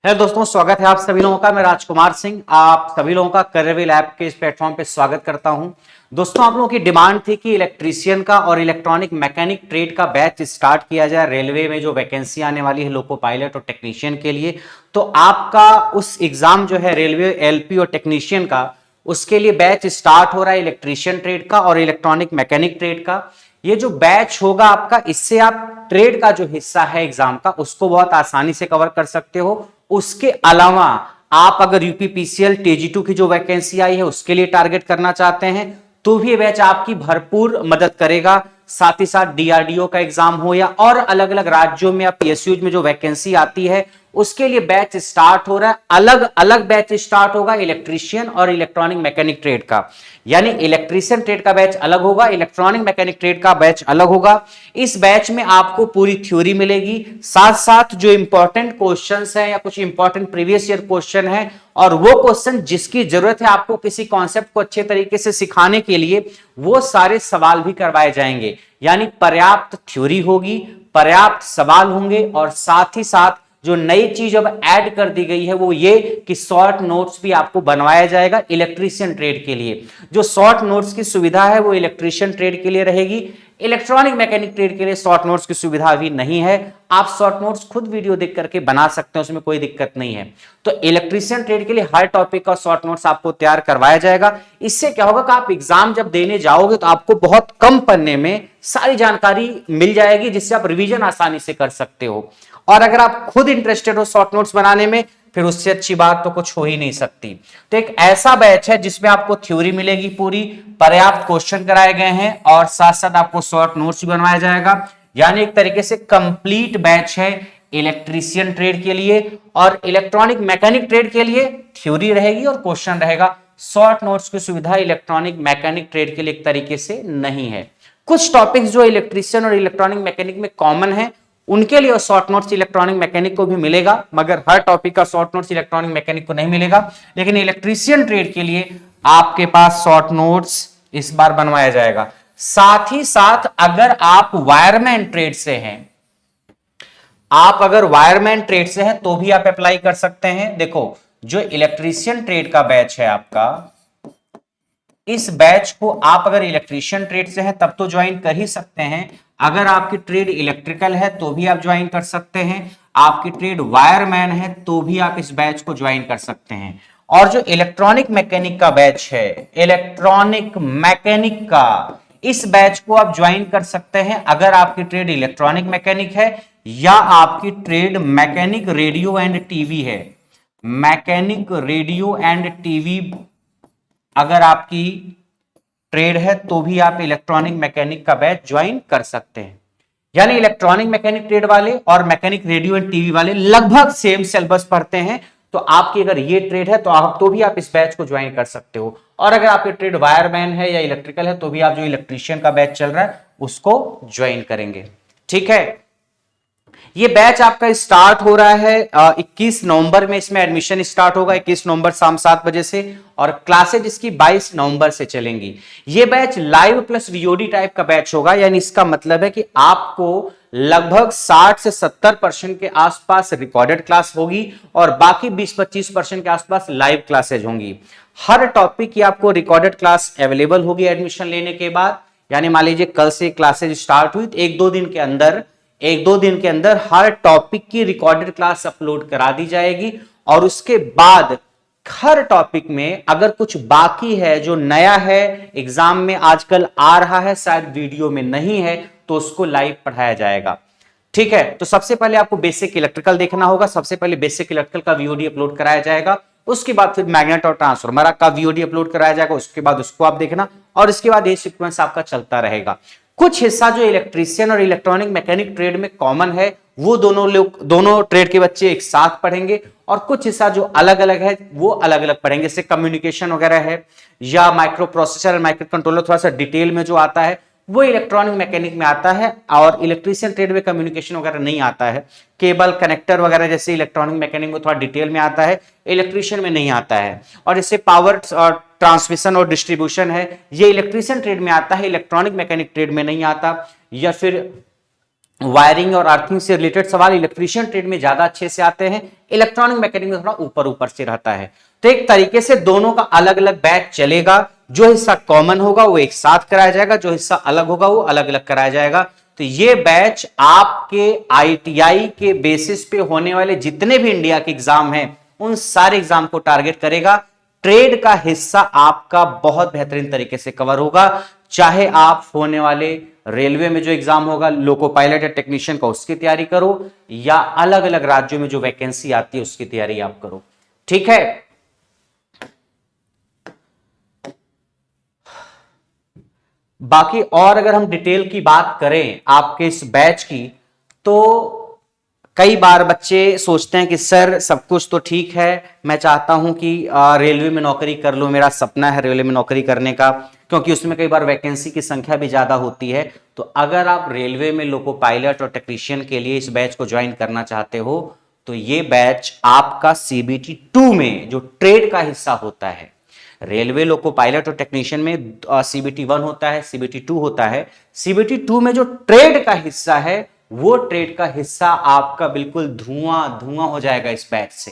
Hello दोस्तों, स्वागत है आप सभी लोगों का। मैं राजकुमार सिंह आप सभी लोगों का करियर ऐप के इस प्लेटफॉर्म पे स्वागत करता हूं। दोस्तों, आप लोगों की डिमांड थी कि इलेक्ट्रीशियन का और इलेक्ट्रॉनिक मैकेनिक ट्रेड का बैच स्टार्ट किया जाए। रेलवे में जो वैकेंसी आने वाली है लोको पायलट और टेक्नीशियन के लिए, तो आपका उस एग्जाम जो है रेलवे एलपी और टेक्नीशियन का, उसके लिए बैच स्टार्ट हो रहा है इलेक्ट्रीशियन ट्रेड का और इलेक्ट्रॉनिक मैकेनिक ट्रेड का। ये जो बैच होगा आपका, इससे आप ट्रेड का जो हिस्सा है एग्जाम का उसको बहुत आसानी से कवर कर सकते हो। उसके अलावा आप अगर यूपीपीसीएल टीजी2 की जो वैकेंसी आई है उसके लिए टारगेट करना चाहते हैं तो भी ये बैच आपकी भरपूर मदद करेगा। साथ ही साथ डीआरडीओ का एग्जाम हो या और अलग अलग राज्यों में या पीएसयूज में जो वैकेंसी आती है उसके लिए बैच स्टार्ट हो रहा है। अलग अलग बैच स्टार्ट होगा इलेक्ट्रीशियन और इलेक्ट्रॉनिक मैकेनिक ट्रेड का, यानी इलेक्ट्रीशियन ट्रेड का बैच अलग होगा, इलेक्ट्रॉनिक मैकेनिक ट्रेड का बैच अलग होगा। इस बैच में आपको पूरी थ्योरी मिलेगी, साथ साथ जो इंपॉर्टेंट क्वेश्चंस हैं या कुछ इंपॉर्टेंट प्रीवियस ईयर क्वेश्चन है और वो क्वेश्चन जिसकी जरूरत है आपको किसी कॉन्सेप्ट को अच्छे तरीके से सिखाने के लिए, वो सारे सवाल भी करवाए जाएंगे। यानी पर्याप्त थ्योरी होगी, पर्याप्त सवाल होंगे और साथ ही साथ जो नई चीज अब ऐड कर दी गई है वो ये कि शॉर्ट नोट्स भी आपको बनवाया जाएगा इलेक्ट्रीशियन ट्रेड के लिए। जो शॉर्ट नोट्स की सुविधा है वो इलेक्ट्रीशियन ट्रेड के लिए रहेगी, इलेक्ट्रॉनिक मैकेनिक ट्रेड के लिए शॉर्ट नोट्स की सुविधा भी नहीं है। आप शॉर्ट नोट्स खुद वीडियो देख करके बना सकते हैं, उसमें कोई दिक्कत नहीं है। तो इलेक्ट्रीशियन ट्रेड के लिए हर टॉपिक का शॉर्ट नोट्स आपको तैयार करवाया जाएगा। इससे क्या होगा कि आप एग्जाम जब देने जाओगे तो आपको बहुत कम पन्ने में सारी जानकारी मिल जाएगी जिससे आप रिवीजन आसानी से कर सकते हो। और अगर आप खुद इंटरेस्टेड हो शॉर्ट नोट्स बनाने में, फिर उससे अच्छी बात तो कुछ हो ही नहीं सकती। तो एक ऐसा बैच है जिसमें आपको थ्योरी मिलेगी, पूरी पर्याप्त क्वेश्चन कराए गए हैं और साथ साथ आपको शॉर्ट नोट्स भी बनवाया जाएगा। यानी एक तरीके से कंप्लीट बैच है इलेक्ट्रीशियन ट्रेड के लिए। और इलेक्ट्रॉनिक मैकेनिक ट्रेड के लिए थ्योरी रहेगी और क्वेश्चन रहेगा। शॉर्ट नोट्स की सुविधा इलेक्ट्रॉनिक मैकेनिक ट्रेड के लिए एक तरीके से नहीं है। कुछ टॉपिक्स जो इलेक्ट्रीशियन और इलेक्ट्रॉनिक मैकेनिक में कॉमन है उनके लिए शॉर्ट नोट्स इलेक्ट्रॉनिक मैकेनिक को भी मिलेगा, मगर हर टॉपिक का शॉर्ट नोट्स इलेक्ट्रॉनिक मैकेनिक को नहीं मिलेगा। लेकिन इलेक्ट्रीशियन ट्रेड के लिए आपके पास शॉर्ट नोट्स इस बार बनवाया जाएगा। साथ ही साथ अगर आप वायरमैन ट्रेड से हैं, आप अगर वायरमैन ट्रेड से हैं तो भी आप अप्लाई कर सकते हैं। देखो, जो इलेक्ट्रीशियन ट्रेड का बैच है आपका, इस बैच को आप अगर इलेक्ट्रीशियन ट्रेड से हैं तब तो ज्वाइन कर ही सकते हैं। अगर आपकी ट्रेड इलेक्ट्रिकल है तो भी आप ज्वाइन कर सकते हैं। आपकी ट्रेड वायरमैन है तो भी आप इस बैच को ज्वाइन कर सकते हैं। और जो इलेक्ट्रॉनिक मैकेनिक का बैच है, इलेक्ट्रॉनिक मैकेनिक का, इस बैच को आप ज्वाइन कर सकते हैं अगर आपकी ट्रेड इलेक्ट्रॉनिक मैकेनिक है या आपकी trade mechanic radio and TV है। मैकेनिक रेडियो एंड टीवी अगर आपकी ट्रेड है तो भी आप इलेक्ट्रॉनिक मैकेनिक का बैच ज्वाइन कर सकते हैं। यानी इलेक्ट्रॉनिक मैकेनिक ट्रेड वाले और मैकेनिक रेडियो एंड टीवी वाले लगभग सेम सिलेबस पढ़ते हैं। तो आपकी अगर ये ट्रेड है तो भी आप इस बैच को ज्वाइन कर सकते हो। और अगर आपकी ट्रेड वायरमैन है या इलेक्ट्रिकल है तो भी आप जो इलेक्ट्रीशियन का बैच चल रहा है उसको ज्वाइन करेंगे। ठीक है, ये बैच आपका स्टार्ट हो रहा है 21 नवंबर में। इसमें एडमिशन स्टार्ट होगा 21 नवंबर शाम 7 बजे से और क्लासेज इसकी 22 नवंबर से चलेंगी। ये batch live plus VOD type का बैच होगा। यानी इसका मतलब है कि आपको लगभग 60 से 70% के आसपास रिकॉर्डेड क्लास होगी और बाकी 20-25% के आसपास लाइव क्लासेज होंगी। हर टॉपिक की आपको रिकॉर्डेड क्लास अवेलेबल होगी एडमिशन लेने के बाद। यानी मान लीजिए कल से क्लासेज स्टार्ट हुई तो एक दो दिन के अंदर हर टॉपिक की रिकॉर्डेड क्लास अपलोड करा दी जाएगी। और उसके बाद हर टॉपिक में अगर कुछ बाकी है जो नया है एग्जाम में आजकल आ रहा है, शायद वीडियो में नहीं है, तो उसको लाइव पढ़ाया जाएगा। ठीक है, तो सबसे पहले आपको बेसिक इलेक्ट्रिकल देखना होगा। सबसे पहले बेसिक इलेक्ट्रिकल का वीओडी अपलोड कराया जाएगा। उसके बाद फिर मैग्नेट और ट्रांसफार्मर का वीओडी अपलोड कराया जाएगा। उसके बाद उसको आप देखना और इसके बाद ये सीक्वेंस आपका चलता रहेगा। कुछ हिस्सा जो इलेक्ट्रीशियन और इलेक्ट्रॉनिक मैकेनिक ट्रेड में कॉमन है वो दोनों ट्रेड के बच्चे एक साथ पढ़ेंगे और कुछ हिस्सा जो अलग अलग है वो अलग अलग पढ़ेंगे। जैसे कम्युनिकेशन वगैरह है या माइक्रो प्रोसेसर और माइक्रो कंट्रोलर, थोड़ा सा डिटेल में जो आता है वो इलेक्ट्रॉनिक मैकेनिक में आता है और इलेक्ट्रीशियन ट्रेड में कम्युनिकेशन वगैरह नहीं आता है। केबल कनेक्टर वगैरह जैसे इलेक्ट्रॉनिक मैकेनिक में थोड़ा डिटेल में आता है, इलेक्ट्रीशियन में नहीं आता है। और जैसे पावर और ट्रांसमिशन और डिस्ट्रीब्यूशन है ये इलेक्ट्रीशियन ट्रेड में आता है, इलेक्ट्रॉनिक मैकेनिक ट्रेड में नहीं आता। या फिर वायरिंग और अर्थिंग से रिलेटेड सवाल इलेक्ट्रीशियन ट्रेड में ज्यादा अच्छे से आते हैं, इलेक्ट्रॉनिक मैकेनिक में थोड़ा ऊपर ऊपर से रहता है। तो एक तरीके से दोनों का अलग अलग बैच चलेगा, जो हिस्सा कॉमन होगा वो एक साथ कराया जाएगा, जो हिस्सा अलग होगा वो अलग अलग कराया जाएगा। तो ये बैच आपके आईटीआई के बेसिस पे होने वाले जितने भी इंडिया के एग्जाम हैं उन सारे एग्जाम को टारगेट करेगा। ट्रेड का हिस्सा आपका बहुत बेहतरीन तरीके से कवर होगा, चाहे आप होने वाले रेलवे में जो एग्जाम होगा लोको पायलट या टेक्नीशियन का उसकी तैयारी करो, या अलग अलग राज्यों में जो वैकेंसी आती है उसकी तैयारी आप करो। ठीक है, बाकी और अगर हम डिटेल की बात करें आपके इस बैच की, तो कई बार बच्चे सोचते हैं कि सर सब कुछ तो ठीक है, मैं चाहता हूं कि रेलवे में नौकरी कर लूं, मेरा सपना है रेलवे में नौकरी करने का, क्योंकि उसमें कई बार वैकेंसी की संख्या भी ज्यादा होती है। तो अगर आप रेलवे में लोको पायलट और टेक्नीशियन के लिए इस बैच को ज्वाइन करना चाहते हो, तो ये बैच आपका सीबीटी 2 में जो ट्रेड का हिस्सा होता है, रेलवे लोको पायलट और टेक्नीशियन में सीबीटी 1 होता है, सीबीटी 2 होता है, सीबीटी 2 में जो ट्रेड का हिस्सा है वो ट्रेड का हिस्सा आपका बिल्कुल धुआं धुआं हो जाएगा इस बैच से।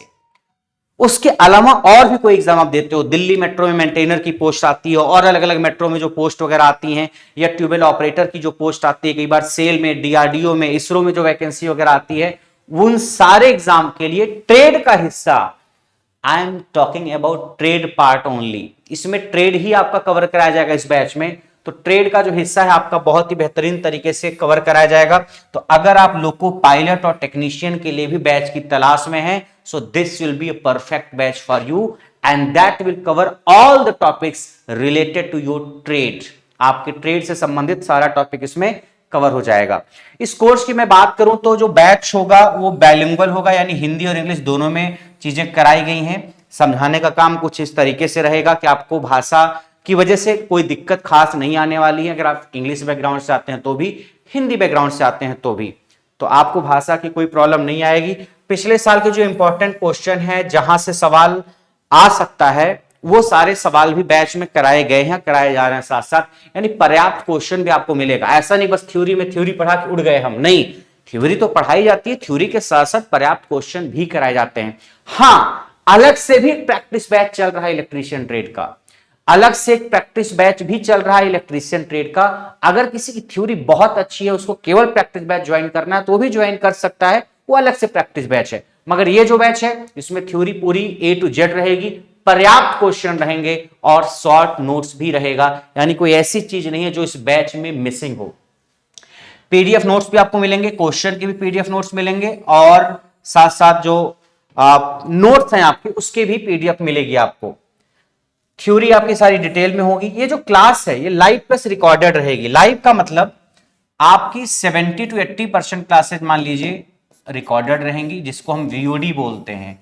उसके अलावा और भी कोई एग्जाम आप देते हो, दिल्ली मेट्रो में मेंटेनर की पोस्ट आती है, और अलग अलग मेट्रो में जो पोस्ट वगैरह आती हैं, या ट्यूबवेल ऑपरेटर की जो पोस्ट आती है, कई बार सेल में, डीआरडीओ में, इसरो में जो वैकेंसी वगैरह आती है, उन सारे एग्जाम के लिए ट्रेड का हिस्सा, I am talking about trade part only, इसमें ट्रेड ही आपका कवर कराया जाएगा इस बैच में। तो ट्रेड का जो हिस्सा है आपका बहुत ही बेहतरीन तरीके से कवर कराया जाएगा। तो अगर आप लोको पायलट और टेक्नीशियन के लिए भी बैच की तलाश में हैं, so this will be a perfect batch for you, and that will cover all the topics related to your trade. आपके ट्रेड से संबंधित सारा टॉपिक इसमें कवर हो जाएगा। इस कोर्स की मैं बात करूं तो जो बैच होगा वो बाइलिंगुअल होगा, यानी हिंदी और इंग्लिश दोनों में चीजें कराई गई हैं। समझाने का काम कुछ इस तरीके से रहेगा कि आपको भाषा की वजह से कोई दिक्कत खास नहीं आने वाली है। अगर आप इंग्लिश बैकग्राउंड से आते हैं तो भी, हिंदी बैकग्राउंड से आते हैं तो भी, तो आपको भाषा की कोई प्रॉब्लम नहीं आएगी। पिछले साल के जो इंपॉर्टेंट क्वेश्चन है, जहां से सवाल आ सकता है, वो सारे सवाल भी बैच में कराए गए हैं, कराए जा रहे हैं साथ साथ, यानी पर्याप्त क्वेश्चन भी आपको मिलेगा। ऐसा नहीं बस थ्योरी में थ्योरी पढ़ा के उड़ गए हम, नहीं, थ्योरी तो पढ़ाई जाती है, थ्योरी के साथ साथ पर्याप्त क्वेश्चन भी कराए जाते हैं। हाँ, अलग से भी प्रैक्टिस बैच चल रहा है इलेक्ट्रीशियन ट्रेड का, अलग से एक प्रैक्टिस बैच भी चल रहा है इलेक्ट्रीशियन ट्रेड का। अगर किसी की थ्योरी बहुत अच्छी है, उसको केवल प्रैक्टिस बैच ज्वाइन करना है तो भी ज्वाइन कर सकता है, वो अलग से प्रैक्टिस बैच है। मगर ये जो बैच है इसमें थ्योरी पूरी A to Z रहेगी, पर्याप्त क्वेश्चन रहेंगे और शॉर्ट नोट्स भी रहेगा, यानी कोई ऐसी चीज नहीं है जो इस बैच में मिसिंग हो। पीडीएफ नोट्स भी आपको मिलेंगे, क्वेश्चन के भी पीडीएफ नोट्स मिलेंगे, और साथ साथ जो नोट्स हैं आपके उसके भी पीडीएफ मिलेगी आपको। थ्योरी आपकी सारी डिटेल में होगी। ये जो क्लास है ये लाइव प्लस रिकॉर्डेड रहेगी। लाइव का मतलब आपकी 70 to 80% क्लासेज मान लीजिए रिकॉर्डेड रहेंगी, जिसको हम वीओडी बोलते हैं,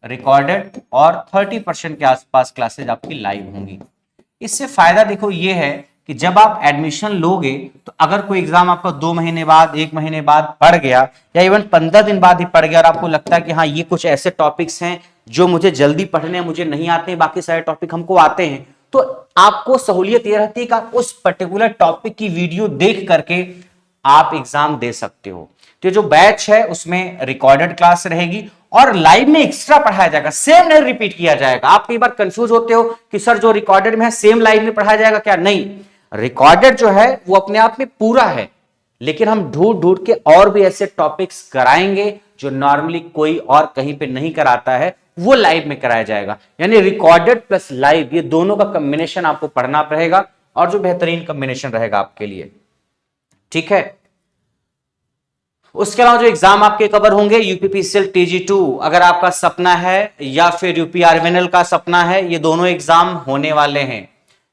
रिकॉर्डेड, और 30% के आसपास क्लासेज आपकी लाइव होंगी। इससे फायदा देखो ये है कि जब आप एडमिशन लोगे तो अगर कोई एग्जाम आपका 2 महीने बाद, 1 महीने बाद पड़ गया, या इवन 15 दिन बाद ही पड़ गया, और आपको लगता है कि हाँ ये कुछ ऐसे टॉपिक्स हैं जो मुझे जल्दी पढ़ने हैं, मुझे नहीं आते हैं, बाकी सारे टॉपिक हमको आते हैं, तो आपको सहूलियत ये रहती है कि आप उस पर्टिकुलर टॉपिक की वीडियो देख करके आप एग्जाम दे सकते हो। तो जो बैच है उसमें रिकॉर्डेड क्लास रहेगी और लाइव में एक्स्ट्रा पढ़ाया जाएगा, सेम नहीं रिपीट किया जाएगा। आप कई बार कंफ्यूज होते हो कि सर जो रिकॉर्डेड में है सेम लाइव में पढ़ाया जाएगा क्या? नहीं, रिकॉर्डेड जो है वो अपने आप में पूरा है, लेकिन हम ढूंढ ढूंढ के और भी ऐसे टॉपिक्स कराएंगे जो नॉर्मली कोई और कहीं पे नहीं कराता है, वो लाइव में कराया जाएगा। यानी रिकॉर्डेड प्लस लाइव, ये दोनों का कॉम्बिनेशन आपको पढ़ना पड़ेगा, और जो बेहतरीन कॉम्बिनेशन रहेगा आपके लिए। ठीक है, उसके अलावा जो एग्जाम आपके कवर होंगे, यूपीपीसीएल TG2 अगर आपका सपना है, या फिर यूपीआरवीएनएल का सपना है, ये दोनों एग्जाम होने वाले हैं।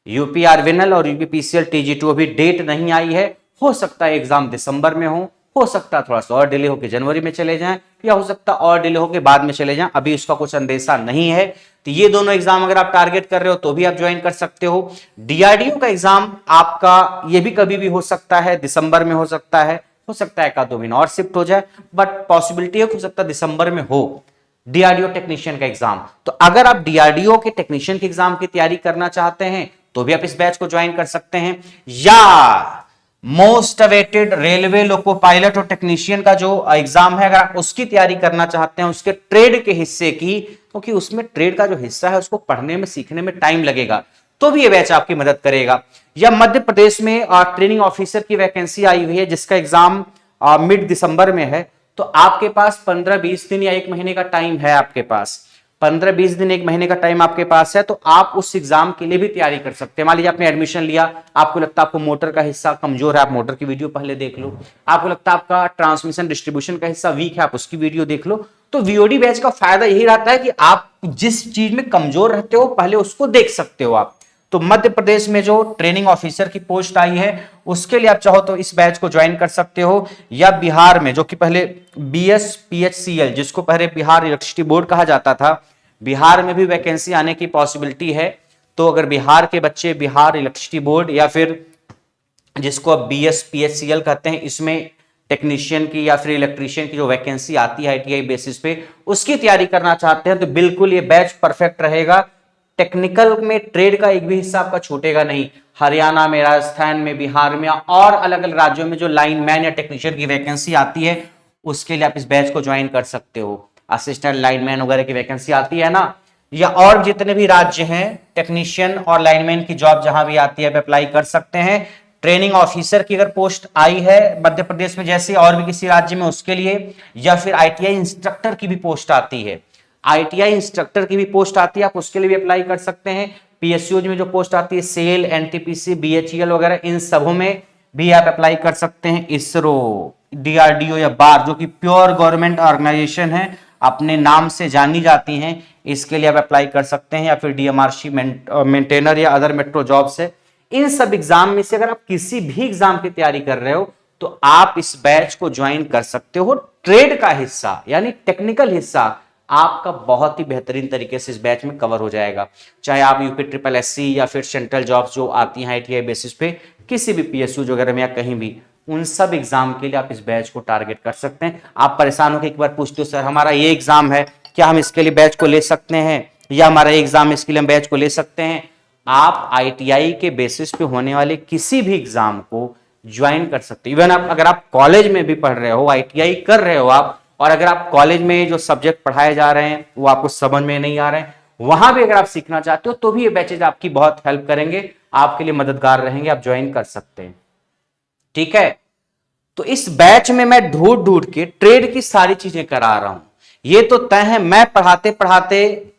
यूपीआरवीएनएल और यूपीपीसीएल TG2 अभी डेट नहीं आई है, हो सकता है एग्जाम दिसंबर में हो सकता है थोड़ा सा और डिले होकर जनवरी में चले जाएं, या हो सकता है और डिले होकर बाद में चले जाएं, अभी उसका कुछ अंदेशा नहीं है। तो ये दोनों एग्जाम अगर आप टारगेट कर रहे हो तो भी आप ज्वाइन कर सकते हो। डीआरडीओ का एग्जाम आपका ये भी कभी भी हो सकता है, दिसंबर में हो सकता है एक आध 2 महीना और शिफ्ट हो जाए, बट पॉसिबिलिटी हो सकता है दिसंबर में हो डीआरडीओ टेक्नीशियन का एग्जाम। तो अगर आप डीआरडीओ के टेक्नीशियन के एग्जाम की तैयारी करना चाहते हैं तो भी आप इस बैच को ज्वाइन कर सकते हैं, या most awaited railway loco pilot और टेक्नीशियन का जो एग्जाम है, अगर आप उसकी तैयारी करना चाहते हैं, उसके ट्रेड के हिस्से की, क्योंकि उसमें ट्रेड का जो हिस्सा है उसको पढ़ने में सीखने में टाइम लगेगा, तो भी ये बैच आपकी मदद करेगा। या मध्य प्रदेश में ट्रेनिंग ऑफिसर की वैकेंसी आई हुई है जिसका एग्जाम मिड दिसंबर में है, तो आपके पास 15-20 दिन या एक महीने का टाइम है, आपके पास 15-20 दिन एक महीने का टाइम आपके पास है, तो आप उस एग्जाम के लिए भी तैयारी कर सकते हैं। मान लीजिए आपने एडमिशन लिया, आपको लगता है आपको मोटर का हिस्सा कमजोर है, आप मोटर की वीडियो पहले देख लो। आपको लगता है आपका ट्रांसमिशन डिस्ट्रीब्यूशन का हिस्सा वीक है, आप उसकी वीडियो देख लो। तो वीओडी बैच का फायदा यही रहता है कि आप जिस चीज में कमजोर रहते हो पहले उसको देख सकते हो आप। तो मध्य प्रदेश में जो ट्रेनिंग ऑफिसर की पोस्ट आई है उसके लिए आप चाहो तो इस बैच को ज्वाइन कर सकते हो। या बिहार में जो कि पहले BSPHCL, जिसको पहले बिहार इलेक्ट्रिसिटी बोर्ड कहा जाता था, बिहार में भी वैकेंसी आने की पॉसिबिलिटी है। तो अगर बिहार के बच्चे बिहार इलेक्ट्रिसिटी बोर्ड या फिर जिसको अब BSPHCL कहते हैं, इसमें टेक्नीशियन की या फिर इलेक्ट्रीशियन की जो वैकेंसी आती है ITI बेसिस पे, उसकी तैयारी करना चाहते हैं तो बिल्कुल ये बैच परफेक्ट रहेगा। टेक्निकल में ट्रेड का एक भी हिस्सा आपका छूटेगा नहीं। हरियाणा में, राजस्थान में, बिहार में और अलग अलग राज्यों में जो लाइनमैन या टेक्नीशियन की वैकेंसी आती है उसके लिए आप इस बैच को ज्वाइन कर सकते हो। असिस्टेंट लाइनमैन वगैरह की वैकेंसी आती है ना, या और जितने भी राज्य हैं टेक्नीशियन और लाइनमैन की जॉब जहां भी आती है अप्लाई कर सकते हैं। ट्रेनिंग ऑफिसर की अगर पोस्ट आई है मध्य प्रदेश में जैसे, और भी किसी राज्य में, उसके लिए, या फिर ITI इंस्ट्रक्टर की भी पोस्ट आती है, ITI इंस्ट्रक्टर की भी पोस्ट आती है, आप उसके लिए भी अप्लाई कर सकते हैं। PSUज में जो पोस्ट आती है, सेल, NTPC, BHEL वगैरह, इन सबों में भी आप अप्लाई कर सकते हैं। इसरो, DRDO या बार, जो कि प्योर गवर्नमेंट ऑर्गेनाइजेशन है, अपने नाम से जानी जाती हैं, इसके लिए आप अप्लाई कर सकते हैं। या फिर DMRC मेंटेनर या अदर मेट्रो जॉब्स है। इन सब एग्जाम में से अगर आप किसी भी एग्जाम की तैयारी कर रहे हो तो आप इस बैच को ज्वाइन कर सकते हो। ट्रेड का हिस्सा यानी टेक्निकल हिस्सा आपका बहुत ही बेहतरीन तरीके से इस बैच में कवर हो जाएगा। चाहे आप UPSSC या फिर सेंट्रल जॉब्स जो आती हैं ITI बेसिस पे, किसी भी PSU वगैरह में या कहीं भी, उन सब एग्जाम के लिए आप इस बैच को टारगेट कर सकते हैं। आप परेशान होकर एक बार पूछते हो सर हमारा ये एग्जाम है, क्या हम इसके लिए बैच को ले सकते हैं, या हमारा ये एग्जाम है इसके लिए हम बैच को ले सकते हैं। आप ITI के बेसिस पे होने वाले किसी भी एग्जाम को ज्वाइन कर सकते हो। इवन आप अगर आप कॉलेज में भी पढ़ रहे हो, ITI कर रहे हो आप, और अगर आप कॉलेज में जो सब्जेक्ट पढ़ाए जा रहे हैं वो आपको समझ में नहीं आ रहे हैं, वहां भी अगर आप सीखना चाहते हो तो भी ये बैचेज आपकी बहुत हेल्प करेंगे, आपके लिए मददगार रहेंगे, आप ज्वाइन कर सकते हैं। ठीक है, तो इस बैच में मैं ढूंढ ढूंढ के ट्रेड की सारी चीजें करा रहा हूं। ये तो तय है मैं पढ़ाते पढ़ाते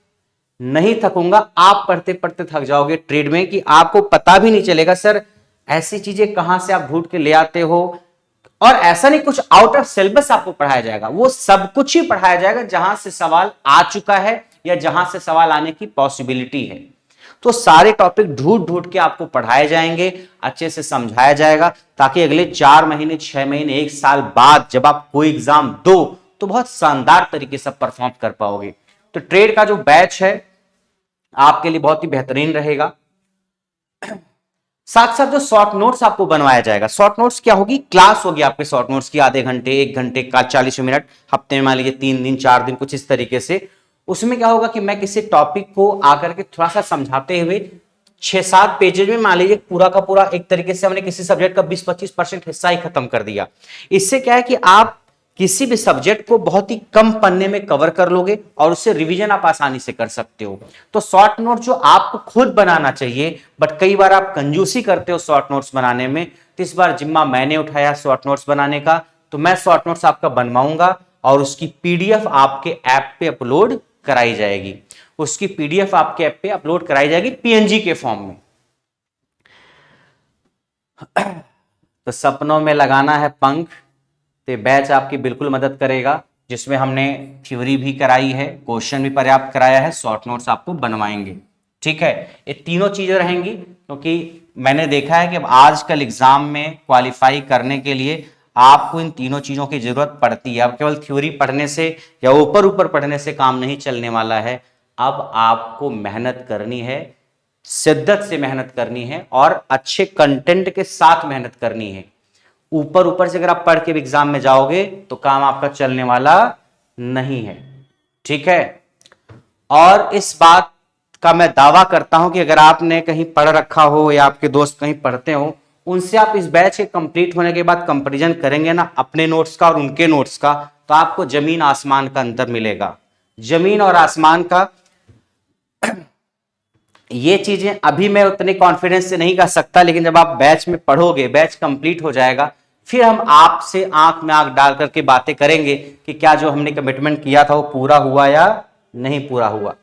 नहीं थकूंगा, आप पढ़ते पढ़ते थक जाओगे ट्रेड में, कि आपको पता भी नहीं चलेगा सर ऐसी चीजें कहां से आप ढूंढ के ले आते हो। और ऐसा नहीं कुछ आउट ऑफ सिलेबस आपको पढ़ाया जाएगा, वो सब कुछ ही पढ़ाया जाएगा जहां से सवाल आ चुका है या जहां से सवाल आने की पॉसिबिलिटी है। तो सारे टॉपिक ढूंढ ढूंढ के आपको पढ़ाए जाएंगे, अच्छे से समझाया जाएगा, ताकि अगले 4 महीने, 6 महीने, 1 साल बाद जब आप कोई एग्जाम दो तो बहुत शानदार तरीके से परफॉर्म कर पाओगे। तो ट्रेड का जो बैच है आपके लिए बहुत ही बेहतरीन रहेगा। साथ साथ जो शॉर्ट नोट्स आपको बनवाया जाएगा, शॉर्ट नोट्स क्या होगी, क्लास होगी आपके शॉर्ट नोट्स की, आधे घंटे, 1 घंटे का 40 मिनट, हफ्ते में मान लीजिए 3 दिन 4 दिन, कुछ इस तरीके से। उसमें क्या होगा कि मैं किसी टॉपिक को आकर के थोड़ा सा समझाते हुए 6-7 पेजेज में, मान लीजिए पूरा का पूरा, एक तरीके से हमने किसी सब्जेक्ट का 20-25% हिस्सा ही खत्म कर दिया। इससे क्या है कि आप किसी भी सब्जेक्ट को बहुत ही कम पन्ने में कवर कर लोगे और उससे रिवीजन आप आसानी से कर सकते हो। तो शॉर्ट नोट जो आपको खुद बनाना चाहिए, बट कई बार आप कंजूसी करते हो शॉर्ट नोट्स बनाने में, तो इस बार जिम्मा मैंने उठाया शॉर्ट नोट्स बनाने का। तो मैं शॉर्ट नोट्स आपका बनवाऊंगा और उसकी PDF आपके ऐप पे अपलोड कराई जाएगी, उसकी PDF आपके ऐप पे अपलोड कराई जाएगी PNG के फॉर्म में। तो सपनों में लगाना है पंख, तो बैच आपकी बिल्कुल मदद करेगा, जिसमें हमने थ्योरी भी कराई है, क्वेश्चन भी पर्याप्त कराया है, शॉर्ट नोट्स आपको बनवाएंगे। ठीक है, ये तीनों चीजें रहेंगी, क्योंकि मैंने देखा है कि अब आजकल एग्जाम में क्वालिफाई करने के लिए आपको इन तीनों चीजों की जरूरत पड़ती है। अब केवल थ्योरी पढ़ने से या ऊपर ऊपर पढ़ने से काम नहीं चलने वाला है, अब आपको मेहनत करनी है, शिद्दत से मेहनत करनी है और अच्छे कंटेंट के साथ मेहनत करनी है। ऊपर ऊपर से अगर आप पढ़ के भी एग्जाम में जाओगे तो काम आपका चलने वाला नहीं है। ठीक है, और इस बात का मैं दावा करता हूं कि अगर आपने कहीं पढ़ रखा हो या आपके दोस्त कहीं पढ़ते हो, उनसे आप इस बैच के कंप्लीट होने के बाद कंपैरिजन करेंगे ना अपने नोट्स का और उनके नोट्स का, तो आपको जमीन आसमान का अंतर मिलेगा। जमीन और आसमान का। ये चीजें अभी मैं उतने कॉन्फिडेंस से नहीं कह सकता, लेकिन जब आप बैच में पढ़ोगे, बैच कंप्लीट हो जाएगा, फिर हम आपसे आंख में आंख डाल करके बातें करेंगे कि क्या जो हमने कमिटमेंट किया था वो पूरा हुआ या नहीं पूरा हुआ।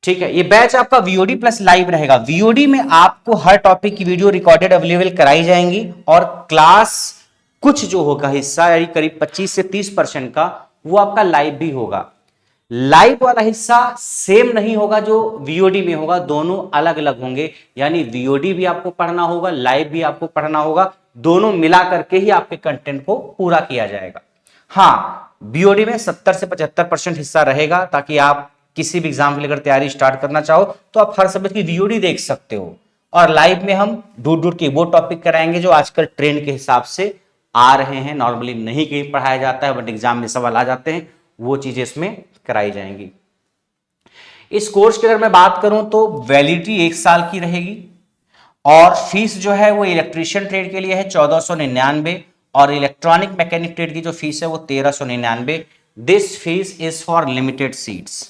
ठीक है, ये बैच आपका वीओडी प्लस लाइव रहेगा। वीओडी में आपको हर टॉपिक की वीडियो रिकॉर्डेड अवेलेबल कराई जाएंगी, और क्लास कुछ जो होगा हिस्सा, यानी करीब 25 से 30% का, वो आपका लाइव भी होगा। लाइव वाला हिस्सा सेम नहीं होगा जो वीओडी में होगा, दोनों अलग अलग होंगे। यानी वीओडी भी आपको पढ़ना होगा, लाइव भी आपको पढ़ना होगा, दोनों मिला करके ही आपके कंटेंट को पूरा किया जाएगा। हाँ, बीओडी में 70 से 75% हिस्सा रहेगा, ताकि आप किसी भी एग्जाम के लिए अगर तैयारी स्टार्ट करना चाहो तो आप हर सब्जेक्ट की वीओडी देख सकते हो। और लाइव में हम ढूंढ ढूंढ के वो टॉपिक कराएंगे जो आजकल ट्रेंड के हिसाब से आ रहे हैं, नॉर्मली नहीं कहीं पढ़ाया जाता है बट एग्जाम में सवाल आ जाते हैं, वो चीजें इसमें कराई जाएंगी। इस कोर्स की अगर मैं बात करूं तो वैलिडिटी 1 साल की रहेगी, और फीस जो है वो इलेक्ट्रीशियन ट्रेड के लिए है 1499, और इलेक्ट्रॉनिक मैकेनिक ट्रेड की जो फीस है वो 1399। This fees is for limited seats.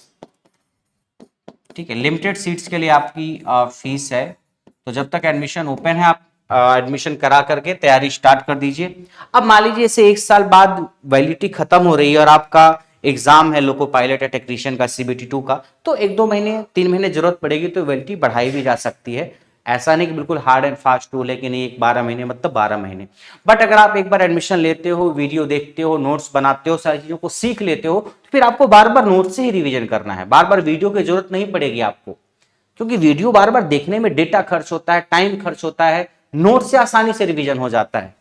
ठीक है, लिमिटेड सीट्स के लिए आपकी फीस है। तो जब तक एडमिशन ओपन है, आप एडमिशन करा करके तैयारी स्टार्ट कर दीजिए। अब मान लीजिए इसे 1 साल बाद वैलिडिटी खत्म हो रही है और आपका एग्जाम है लोको पायलट या टेक्नीशियन का CBT2 का, तो 1-2 महीने 3 महीने जरूरत पड़ेगी तो वैलिडिटी बढ़ाई भी जा सकती है। ऐसा नहीं कि बिल्कुल हार्ड एंड फास्ट रूल है कि नहीं, एक 12 महीने मतलब 12 महीने। बट अगर आप एक बार एडमिशन लेते हो, वीडियो देखते हो, नोट्स बनाते हो, सारी चीजों को सीख लेते हो, तो फिर आपको बार बार नोट्स से ही रिवीजन करना है, बार बार वीडियो की जरूरत नहीं पड़ेगी आपको। क्योंकि वीडियो बार बार देखने में डेटा खर्च होता है, टाइम खर्च होता है, नोट से आसानी से रिवीजन हो जाता है।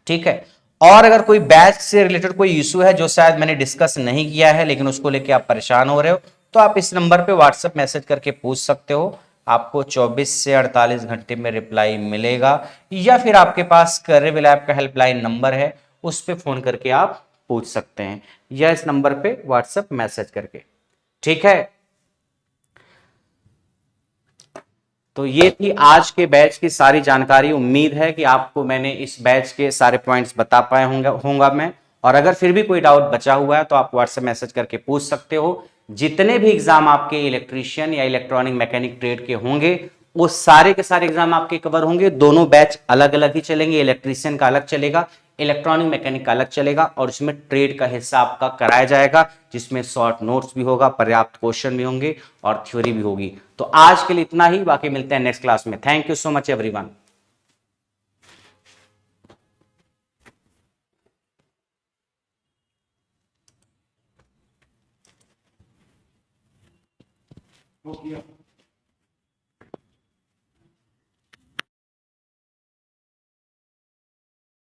ठीक है। और अगर कोई बैच से रिलेटेड कोई इशू है जो शायद मैंने डिस्कस नहीं किया है लेकिन उसको लेके आप परेशान हो रहे हो, तो आप इस नंबर पे व्हाट्सएप मैसेज करके पूछ सकते हो। आपको 24 से 48 घंटे में रिप्लाई मिलेगा, या फिर आपके पास करियर ऐप का हेल्पलाइन नंबर है, उस पर फोन करके आप पूछ सकते हैं, या इस नंबर पे व्हाट्सएप मैसेज करके। ठीक है। तो ये थी आज के बैच की सारी जानकारी। उम्मीद है कि आपको मैंने इस बैच के सारे पॉइंट्स बता पाया होंगे मैं। और अगर फिर भी कोई डाउट बचा हुआ है तो आप व्हाट्सएप मैसेज करके पूछ सकते हो। जितने भी एग्जाम आपके इलेक्ट्रीशियन या इलेक्ट्रॉनिक मैकेनिक ट्रेड के होंगे, वो सारे के सारे एग्जाम आपके कवर होंगे। दोनों बैच अलग अलग ही चलेंगे, इलेक्ट्रीशियन का अलग चलेगा, इलेक्ट्रॉनिक मैकेनिक का अलग चलेगा, और इसमें ट्रेड का हिस्सा आपका कराया जाएगा, जिसमें शॉर्ट नोट्स भी होगा, पर्याप्त क्वेश्चन भी होंगे और थ्योरी भी होगी। तो आज के लिए इतना ही, बाकी मिलते हैं नेक्स्ट क्लास में। Thank you so much everyone.